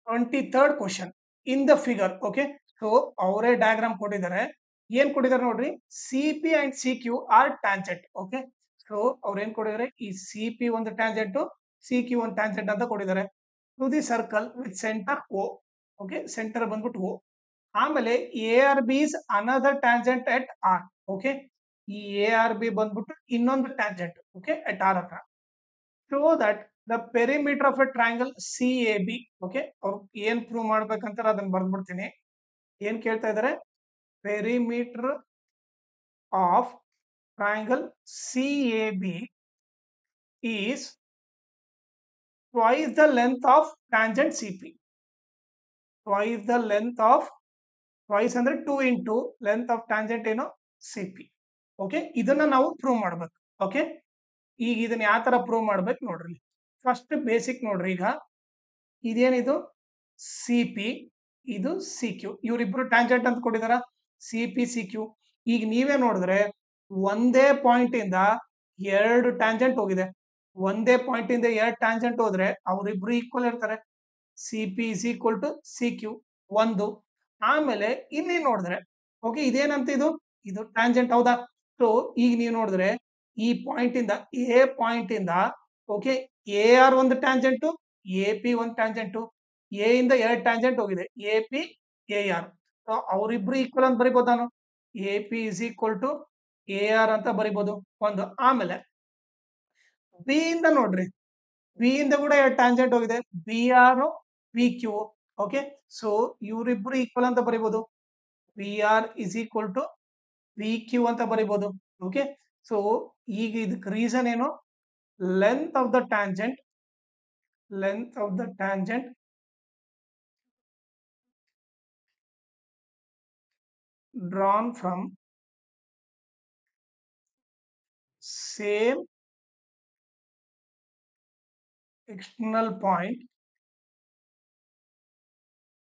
23rd question in the figure. Okay, so ಅವರೇ diagram ಕೊಟ್ಟಿದ್ದಾರೆ. ಏನ್ ಕೊಟ್ಟಿದ್ದಾರೆ ನೋಡ್ರಿ, C P and C Q R tangent. Okay, so ಅವ್ರು ಏನ್ ಕೊಟ್ಟಿದ್ದಾರೆ, ಈ ಸಿ ಪಿ ಒಂದು ಟ್ಯಾಂಜೆಂಟ್, ಸಿ ಕ್ಯೂ ಒಂದು ಟ್ಯಾಂಜೆಂಟ್ ಅಂತ ಕೊಟ್ಟಿದ್ದಾರೆ. To the circle with centre O. Okay, centre ಬಂದ್ಬಿಟ್ಟು ಓ. ಆಮೇಲೆ A R B is another tangent at R. Okay, ಈ ಎ ಆರ್ ಬಿ ಬಂದ್ಬಿಟ್ಟು ಇನ್ನೊಂದು ಟ್ಯಾಂಜೆಂಟ್. ಓಕೆ, ಎಟ್ ಆರ್ ಹತ್ರ. Show that the perimeter of A triangle C A B. Okay, ಅವ್ರು ಏನ್ prove ಮಾಡ್ಬೇಕಂತಾರೆ ಅದನ್ನ ಬರ್ದ್ಬಿಡ್ತೀನಿ. ಏನ್ ಕೇಳ್ತಾ ಇದಾರೆ, perimeter of triangle C A B is twice the length of tangent C P. Twice the length of, twice ಅಂದ್ರೆ 2 into length of tangent ಏನು, C P. Okay, ಇದನ್ನ ನಾವು ಪ್ರೂವ್ ಮಾಡ್ಬೇಕು. ಓಕೆ, ಈಗ ಇದನ್ನ ಯಾವ ತರ ಪ್ರೂವ್ ಮಾಡ್ಬೇಕು ನೋಡ್ರಿ. ಫಸ್ಟ್ ಬೇಸಿಕ್ ನೋಡ್ರಿ. ಈಗ ಇದೇನಿದು ಸಿ ಪಿ, ಇದು ಸಿ ಕ್ಯೂ, ಇವರಿಬ್ರು ಟ್ಯಾಂಜೆಂಟ್ ಅಂತ ಕೊಟ್ಟಿದಾರ, ಸಿ ಪಿ ಸಿ ಕ್ಯೂ. ಈಗ ನೀವೇ ನೋಡಿದ್ರೆ ಒಂದೇ ಪಾಯಿಂಟ್ ಇಂದ ಎರಡು ಟ್ಯಾಂಜೆಂಟ್ ಹೋಗಿದೆ. ಒಂದೇ ಪಾಯಿಂಟ್ ಇಂದ ಎರಡು ಟ್ಯಾಂಜೆಂಟ್ ಹೋದ್ರೆ ಅವರಿಬ್ರು ಈಕ್ವಲ್ ಇರ್ತಾರೆ. C P is equal to C Q ಒಂದು. ಆಮೇಲೆ ಇಲ್ಲಿ ನೋಡಿದ್ರೆ, ಓಕೆ, ಇದೇನಂತ ಇದು ಟ್ಯಾಂಜೆಂಟ್ ಹೌದಾ. ಸೊ ಈಗ ನೀವು ನೋಡಿದ್ರೆ ಈ ಪಾಯಿಂಟ್ ಇಂದ, ಎ ಪಾಯಿಂಟ್ ಇಂದ, ಓಕೆ, ಎ ಆರ್ ಒಂದು ಟ್ಯಾಂಜೆಂಟು, ಎ ಪಿ ಒಂದು ಟ್ಯಾಂಜೆಂಟು, ಎ ಇಂದ ಎರಡು ಟ್ಯಾಂಜೆಂಟ್ ಹೋಗಿದೆ, A P A R. So ಅವರಿಬ್ರು ಈಕ್ವಲ್ ಅಂತ ಬರಿಬೋದು ನಾನು. A P is equal to A R ಅಂತ ಬರಿಬೋದು ಒಂದು. ಆಮೇಲೆ ಬಿ ಇಂದ ನೋಡ್ರಿ, ಬಿ ಇಂದ ಕೂಡ ಎರಡು ಟ್ಯಾಂಜೆಂಟ್ ಹೋಗಿದೆ, B R P Q. Okay, so ಇವರಿಬ್ರು ಈಕ್ವಲ್ ಅಂತ ಬರಿಬೋದು. B R is equal to P Q ಅಂತ ಬರಿಬೋದು. ಓಕೆ, ಸೊ ಈಗ ಇದಕ್ಕೆ ರೀಸನ್ ಏನು, length of the tangent, length of the tangent drawn from same external point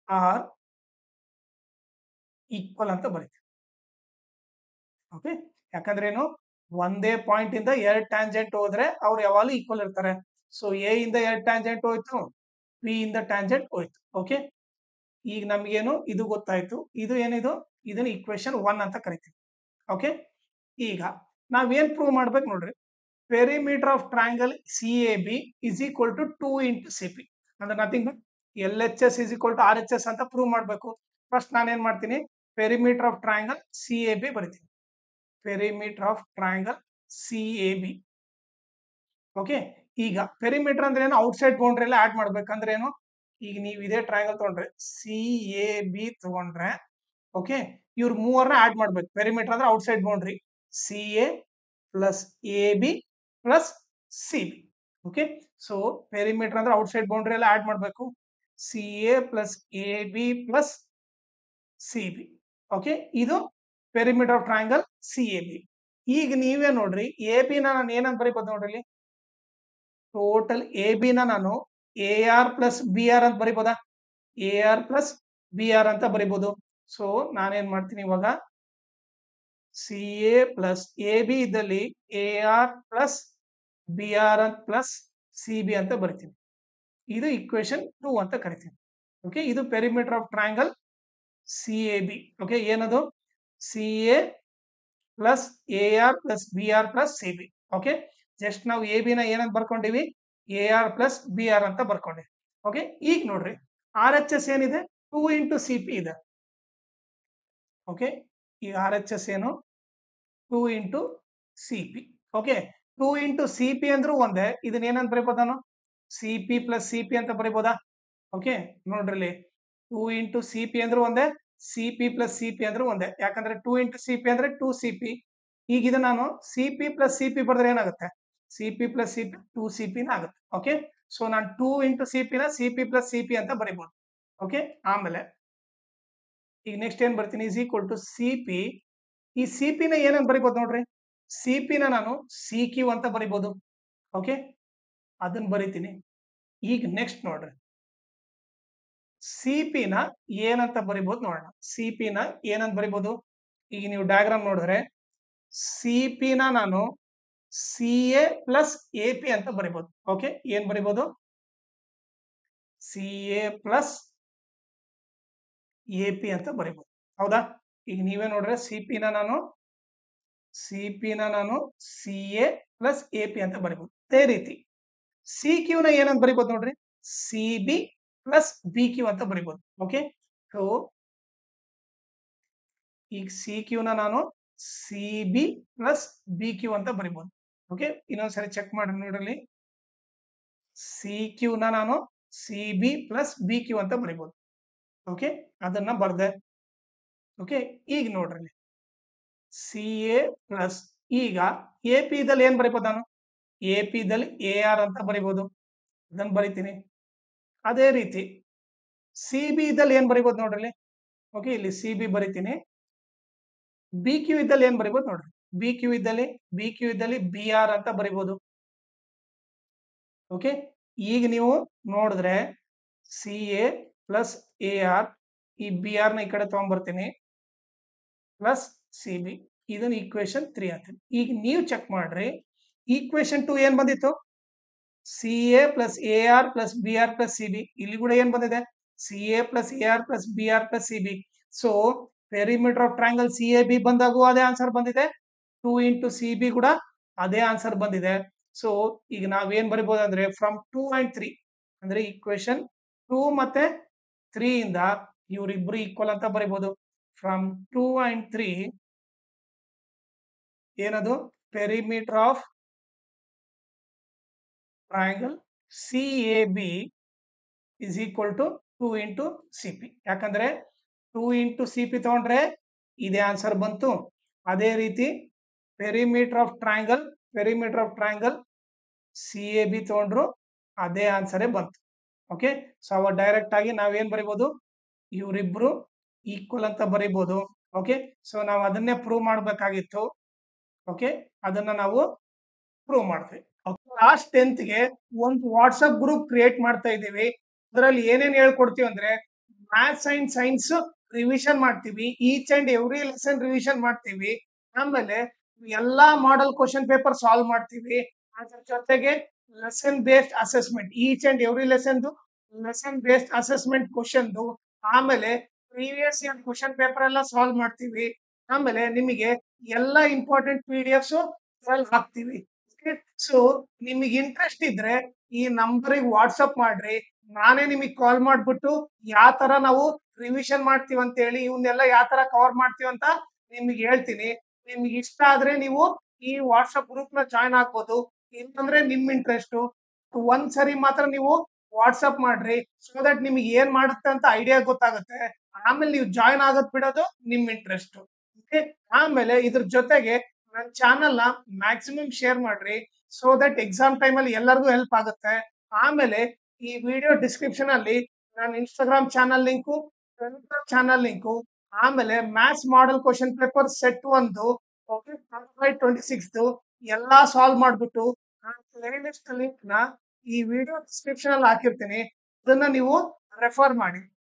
are equal ಅಂತ ಬರೀತೀವಿ. Okay, ಯಾಕಂದ್ರೆ ಏನು, ಒಂದೇ ಪಾಯಿಂಟ್ ಇಂದ ಎರಡು ಟ್ಯಾಂಜೆಂಟ್ ಹೋದ್ರೆ ಅವ್ರು ಯಾವಾಗಲೂ ಈಕ್ವಲ್ ಇರ್ತಾರೆ. ಸೊ ಎ ಇಂದ ಎರಡು ಟ್ಯಾಂಜೆಂಟ್ ಹೋಯ್ತು, ಬಿ ಇಂದ ಟ್ಯಾಂಜೆಂಟ್ ಹೋಯ್ತು. ಓಕೆ, ಈಗ ನಮ್ಗೇನು ಇದು ಗೊತ್ತಾಯ್ತು. ಇದು ಏನಿದು, ಇದನ್ನ ಇಕ್ವೇಶನ್ 1 ಅಂತ ಕರಿತೀವಿ. ಓಕೆ, ಈಗ ನಾವೇನ್ ಪ್ರೂವ್ ಮಾಡ್ಬೇಕು ನೋಡ್ರಿ, perimeter of triangle C A B is equal to 2 into C P. ಅಂದ್ರೆ nothing but L H S is equal to R H S ಅಂತ ಪ್ರೂವ್ ಮಾಡ್ಬೇಕು. ಫಸ್ಟ್ ನಾನೇನ್ ಮಾಡ್ತೀನಿ, perimeter of triangle C A B ಬರಿತೀನಿ. Perimeter of triangle C A B. Okay, ಈಗ perimeter ಅಂದ್ರೆ ಏನು, outside boundary ಎಲ್ಲ ಆಡ್ ಮಾಡ್ಬೇಕಂದ್ರೆ ಏನು, ಈಗ ನೀವು ಇದೇ ಟ್ರಯಾಂಗಲ್ ತಗೊಂಡ್ರೆ ಸಿ ಎ ಬಿ ತಗೊಂಡ್ರೆ, ಓಕೆ, ಇವ್ರ ಮೂವರನ್ನ ಆಡ್ ಮಾಡ್ಬೇಕು. ಪೆರಿಮೀಟರ್ ಅಂದ್ರೆ outside boundary, C A plus A B plus C B. Okay, so perimeter ಅಂದ್ರೆ ಔಟ್ಸೈಡ್ ಬೌಂಡ್ರಿ ಎಲ್ಲ ಆಡ್ ಮಾಡ್ಬೇಕು. C A plus A B plus C B. Okay, ಇದು perimeter of triangle C A B. ಈಗ ನೀವೇ ನೋಡ್ರಿ, A B ನಾನು ಏನಂತ ಬರೀಬೋದು ನೋಡ್ರಿ, ಟೋಟಲ್ ಎ ಬಿ ನಾನು A R plus B R ಅಂತ ಬರಿಬೋದಾ, A R plus B R ಅಂತ ಬರಿಬೋದು. ಸೊ ನಾನೇನ್ ಮಾಡ್ತೀನಿ ಇವಾಗ, C A plus A B ಇದ್ದಲ್ಲಿ A R plus B R plus C B ಅಂತ ಬರಿತೀನಿ. ಇದು ಇಕ್ವೇಶನ್ 2 ಅಂತ ಕರಿತೀನಿ. ಓಕೆ, ಇದು perimeter of triangle C A B. Okay, ಏನದು, C A plus A R plus B R plus C B. Okay, just ನಾವು A B ನ ಏನಂತ ಬರ್ಕೊಂಡಿವಿ, A R plus B R ಅಂತ ಬರ್ಕೊಂಡಿವಿ. ಓಕೆ, ಈಗ ನೋಡ್ರಿ, ಆರ್ ಎಚ್ ಎಸ್ ಏನಿದೆ, 2 ಇಂಟು ಸಿ ಪಿ ಇದೆ. ಓಕೆ, ಈಗ ಆರ್ ಎಚ್ ಎಸ್ ಏನು, 2 into C P. Okay, 2 into C P ಅಂದ್ರೂ ಒಂದೇ. ಇದನ್ನ ಏನಂತ ಬರೀಬೋದು ನಾನು, C P plus C P ಅಂತ ಬರೀಬೋದಾ. ಓಕೆ, ನೋಡ್ರಿ, 2 ಇಂಟು ಸಿ ಪಿ ಅಂದ್ರೂ ಒಂದೇ, C P plus C P ಅಂದ್ರೂ ಒಂದೇ. ಯಾಕಂದ್ರೆ 2 ಇಂಟು ಸಿ ಪಿ ಅಂದ್ರೆ 2 ಸಿ ಪಿ. ಈಗ ಇದು ನಾನು C P plus C P ಬರೆದ್ರೆ ಏನಾಗುತ್ತೆ, C P plus C P 2 C P ನ ಆಗುತ್ತೆ. ಓಕೆ, ಸೊ ನಾನು 2 ಇಂಟು ಸಿ ಪಿ ನ C P plus C P ಅಂತ ಬರೀಬಹುದು. ಓಕೆ, ಆಮೇಲೆ ಈಗ ನೆಕ್ಸ್ಟ್ ಏನ್ ಬರ್ತೀನಿ, is equal to C P. ಈ ಸಿ ಪಿ ನ ಏನಂತ ಬರೀಬಹುದು ನೋಡ್ರಿ, ಸಿ ಪಿ ನ ನಾನು ಸಿ ಕ್ಯೂ ಅಂತ ಬರೀಬಹುದು. ಓಕೆ, ಅದನ್ನ ಬರೀತೀನಿ. ಈಗ ನೆಕ್ಸ್ಟ್ ನೋಡ್ರಿ, ಸಿ ಪಿ ನ ಏನಂತ ಬರೀಬಹುದು ನೋಡೋಣ. ಸಿ ಪಿ ನ ಏನಂತ ಬರೀಬಹುದು, ಈಗ ನೀವು ಡಯಾಗ್ರಾಮ್ ನೋಡಿದ್ರೆ ಸಿ ಪಿ ನ ನಾನು C A plus A P ಅಂತ ಬರೀಬಹುದು. ಓಕೆ, ಏನ್ ಬರೀಬಹುದು, C A plus A P ಅಂತ ಬರೀಬಹುದು. ಹೌದಾ? ಈಗ ನೀವೇ ನೋಡ್ರೆ ಸಿ ಪಿ ನ ನಾನು C A plus A P ಅಂತ ಬರೀಬಹುದು. ಅದೇ ರೀತಿ ಸಿ ಕ್ಯೂ ನ ಏನಂತ ಬರೀಬಹುದು ನೋಡ್ರಿ, C B plus B Q ಅಂತ ಬರೀಬಹುದು. ಓಕೆ, ಸೊ ಈಗ ಸಿ ಕ್ಯೂ ನ ನಾನು C B plus B Q ಅಂತ ಬರೀಬಹುದು. ಓಕೆ, ಇನ್ನೊಂದ್ಸರಿ ಚೆಕ್ ಮಾಡಿ ನೋಡ್ರಿ, ಸಿ ಕ್ಯೂ ನ ನಾನು C B plus B Q ಅಂತ ಬರೀಬಹುದು. ಓಕೆ, ಅದನ್ನ ಬರ್ದೆ. ಓಕೆ, ಈಗ ನೋಡ್ರಿ ಸಿ ಎ ಪ್ಲಸ್, ಈಗ ಎ ಪಿ ದಲ್ಲಿ ಏನ್ ಬರೀಬಹುದು ನಾನು, ಎ ಪಿ ದಲ್ಲಿ ಎ ಆರ್ ಅಂತ ಬರೀಬಹುದು, ಅದನ್ನ ಬರಿತೀನಿ. ಅದೇ ರೀತಿ ಸಿ ಬಿ ಇದ್ದಲ್ಲಿ ಏನ್ ಬರೀಬಹುದು ನೋಡ್ರಿ, ಓಕೆ ಇಲ್ಲಿ ಸಿ ಬಿ ಬರಿತೀನಿ. ಬಿ ಕ್ಯೂ ಇದ್ದಲ್ಲಿ ಏನ್ ಬರೀಬಹುದು ನೋಡ್ರಿ, ಬಿ ಕ್ಯೂ ಇದ್ದಲ್ಲಿ ಬಿ ಆರ್ ಅಂತ ಬರೀಬಹುದು. ಓಕೆ, ಈಗ ನೀವು ನೋಡಿದ್ರೆ C A plus A R, ಈ ಬಿ ಆರ್ ನ ಈ ಕಡೆ ತಗೊಂಡ್ಬರ್ತೀನಿ, ಪ್ಲಸ್ ಸಿ ಬಿ, ಇದನ್ನ ಈಕ್ವೇಶನ್ 3 ಅಂತೀನಿ. ಈಗ ನೀವು ಚೆಕ್ ಮಾಡ್ರಿ, ಈಕ್ವೇಶನ್ 2 ಏನ್ ಬಂದಿತ್ತು, C A plus A R plus B R plus C B, ಇಲ್ಲಿ ಕೂಡ ಏನ್ ಬಂದಿದೆ, C A plus A R plus B R plus C B. So perimeter of triangle C A B ಬಂದಾಗೂ ಅದೇ answer ಬಂದಿದೆ, 2 into C B ಕೂಡ ಅದೇ answer ಬಂದಿದೆ. ಸೊ ಈಗ ನಾವೇನ್ ಬರಿಬಹುದು ಅಂದ್ರೆ ಫ್ರಮ್ 2 ಅಂಡ್ 3 ಅಂದ್ರೆ ಈಕ್ವೇಶನ್ 2 ಮತ್ತೆ 3 ಇಂದ ಇವರಿಬ್ರು ಈಕ್ವಲ್ ಅಂತ ಬರಿಬಹುದು. ಫ್ರಮ್ 2 ಅಂಡ್ 3 ಏನದು, perimeter of triangle C A B is equal to 2 into C P. ಯಾಕಂದ್ರೆ 2 ಇಂಟು ಸಿ ಪಿ ತಗೊಂಡ್ರೆ ಇದೇ ಆನ್ಸರ್ ಬಂತು. ಅದೇ ರೀತಿ perimeter of triangle C A B ತಗೊಂಡ್ರು ಅದೇ ಆನ್ಸರೇ ಬಂತು. ಓಕೆ, ಸೊ ಅವ ಡೈರೆಕ್ಟ್ ಆಗಿ ನಾವೇನ್ ಬರಿಬಹುದು, ಇವರಿಬ್ರು ಈಕ್ವಲ್ ಅಂತ ಬರಿಬಹುದು. ಓಕೆ, ಸೊ ನಾವು ಅದನ್ನೇ ಪ್ರೂವ್ ಮಾಡಬೇಕಾಗಿತ್ತು. ಓಕೆ, ಅದನ್ನ ನಾವು ಪ್ರೂವ್ ಮಾಡ್ತೀವಿ. ಲಾಸ್ಟ್ 10th ಗೆ ಒಂದು ವಾಟ್ಸ್ಆಪ್ ಗ್ರೂಪ್ ಕ್ರಿಯೇಟ್ ಮಾಡ್ತಾ ಇದ್ದೀವಿ. ಅದರಲ್ಲಿ ಏನೇನ್ ಹೇಳ್ಕೊಡ್ತೀವಿ ಅಂದ್ರೆ ಮ್ಯಾಥ್ಸ್ ಅಂಡ್ ಸೈನ್ಸ್ ರಿವಿಷನ್ ಮಾಡ್ತೀವಿ, each and every lesson revision ಮಾಡ್ತೀವಿ, ಆಮೇಲೆ ಎಲ್ಲಾ ಮಾಡೆಲ್ ಕ್ವಶನ್ ಪೇಪರ್ ಸಾಲ್ವ್ ಮಾಡ್ತೀವಿ. ಅದ್ರ ಜೊತೆಗೆ lesson based assessment, each and every lesson based assessment question, ಆಮೇಲೆ ಪ್ರೀವಿಯಸ್ ಇಯರ್ ಕ್ವಶನ್ ಪೇಪರ್ ಎಲ್ಲ ಸಾಲ್ವ್ ಮಾಡ್ತೀವಿ. ಆಮೇಲೆ ನಿಮಗೆ ಎಲ್ಲ ಇಂಪಾರ್ಟೆಂಟ್ PDF ಹಾಕ್ತೀವಿ. ಸೊ ನಿಮಗೆ ಇಂಟ್ರೆಸ್ಟ್ ಇದ್ರೆ ಈ ನಂಬರಿಗೆ ವಾಟ್ಸಪ್ ಮಾಡ್ರಿ, ನಾನೇ ನಿಮಗೆ ಕಾಲ್ ಮಾಡ್ಬಿಟ್ಟು ಯಾವ ತರ ನಾವು ರಿವಿಷನ್ ಮಾಡ್ತೀವಿ ಅಂತ ಹೇಳಿ, ಇವನ್ನೆಲ್ಲ ಯಾವ ತರ ಕವರ್ ಮಾಡ್ತೀವಿ ಅಂತ ನಿಮಗೆ ಹೇಳ್ತೀನಿ. ನಿಮ್ಗೆ ಇಷ್ಟ ಆದ್ರೆ ನೀವು ಈ ವಾಟ್ಸಪ್ ಗ್ರೂಪ್ ನ ಜಾಯ್ನ್ ಆಗ್ಬೋದು, ಇಲ್ಲಾಂದ್ರೆ ನಿಮ್ ಇಂಟ್ರೆಸ್ಟ್ ಒಂದ್ಸರಿ ಮಾತ್ರ ನೀವು ವಾಟ್ಸಪ್ ಮಾಡ್ರಿ, ಸೊ ದಟ್ ನಿಮಗೆ ಏನ್ ಮಾಡುತ್ತೆ ಅಂತ ಐಡಿಯಾ ಗೊತ್ತಾಗುತ್ತೆ. ಆಮೇಲೆ ನೀವು ಜಾಯ್ನ್ ಆಗೋದ್ ಬಿಡೋದು ನಿಮ್ ಇಂಟ್ರೆಸ್ಟ್. ಆಮೇಲೆ ಇದ್ರ ಜೊತೆಗೆ ನನ್ನ ಚಾನಲ್ ನ ಮ್ಯಾಕ್ಸಿಮಮ್ ಶೇರ್ ಮಾಡ್ರಿ, ಸೊ ದಟ್ ಎಕ್ಸಾಮ್ ಟೈಮ್ ಅಲ್ಲಿ ಎಲ್ಲರಿಗೂ ಹೆಲ್ಪ್ ಆಗುತ್ತೆ. ಆಮೇಲೆ ಈ ವಿಡಿಯೋ ಡಿಸ್ಕ್ರಿಪ್ಷನ್ ಅಲ್ಲಿ ನನ್ನ Instagram channel link, Telegram channel link, ಆಮೇಲೆ maths model question paper set 1 25-26 ಎಲ್ಲಾ ಸಾಲ್ವ್ ಮಾಡ್ಬಿಟ್ಟು ಪ್ಲೇ ಲಿಸ್ಟ್ ಲಿಂಕ್ ನ ಈ ವಿಡಿಯೋ ಡಿಸ್ಕ್ರಿಪ್ಷನ್ ಅಲ್ಲಿ ಹಾಕಿರ್ತೀನಿ, ಅದನ್ನ ನೀವು ರೆಫರ್ ಮಾಡಿ.